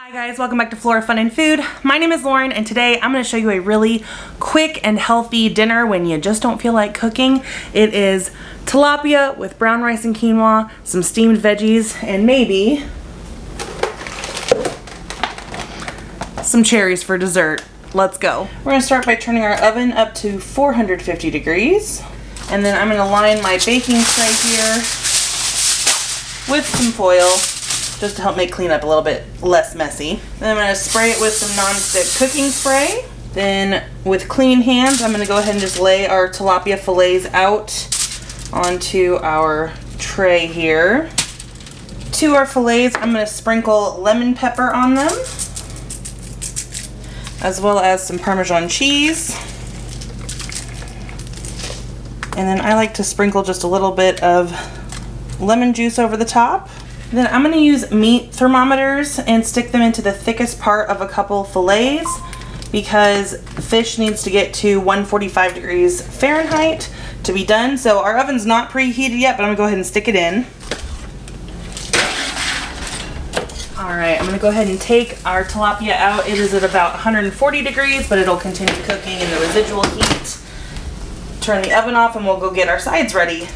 Hi guys, welcome back to Flora Fun and Food. My name is Lauren and today I'm going to show you a really quick and healthy dinner when you just don't feel like cooking. It is tilapia with brown rice and quinoa, some steamed veggies, and maybe some cherries for dessert. Let's go. We're going to start by turning our oven up to 450 degrees. And then I'm going to line my baking tray here with some foil, just to help make cleanup a little bit less messy. Then I'm going to spray it with some non-stick cooking spray. Then with clean hands, I'm going to go ahead and just lay our tilapia fillets out onto our tray here. To our fillets, I'm going to sprinkle lemon pepper on them, as well as some Parmesan cheese. And then I like to sprinkle just a little bit of lemon juice over the top. Then I'm going to use meat thermometers and stick them into the thickest part of a couple fillets because fish needs to get to 145 degrees Fahrenheit to be done. So our oven's not preheated yet, but I'm going to go ahead and stick it in. Alright, I'm going to go ahead and take our tilapia out. It is at about 140 degrees, but it'll continue cooking in the residual heat. Turn the oven off and we'll go get our sides ready.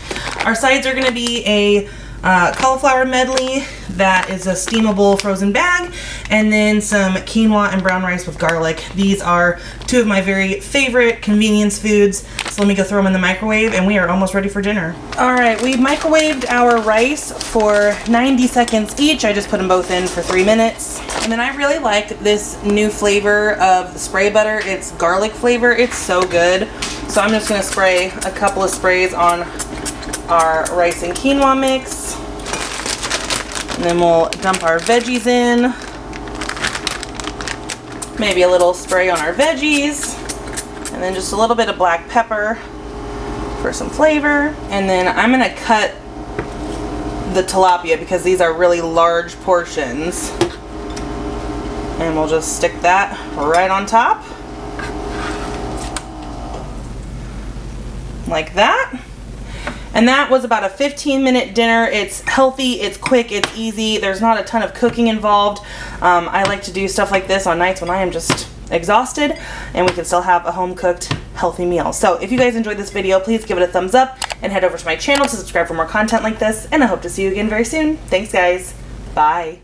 Our sides are going to be a cauliflower medley that is a steamable frozen bag, and then some quinoa and brown rice with garlic. These are two of my very favorite convenience foods, so let me go throw them in the microwave and we are almost ready for dinner. Alright, we microwaved our rice for 90 seconds each. I just put them both in for 3 minutes. And then I really like this new flavor of the spray butter. It's garlic flavor. It's so good. So I'm just going to spray a couple of sprays on our rice and quinoa mix, and then we'll dump our veggies in, maybe a little spray on our veggies, and then just a little bit of black pepper for some flavor. And then I'm going to cut the tilapia because these are really large portions, and we'll just stick that right on top like that. And that was about a 15-minute dinner. It's healthy, it's quick, it's easy. There's not a ton of cooking involved. I like to do stuff like this on nights when I am just exhausted, and we can still have a home-cooked, healthy meal. So if you guys enjoyed this video, please give it a thumbs up and head over to my channel to subscribe for more content like this, and I hope to see you again very soon. Thanks, guys. Bye.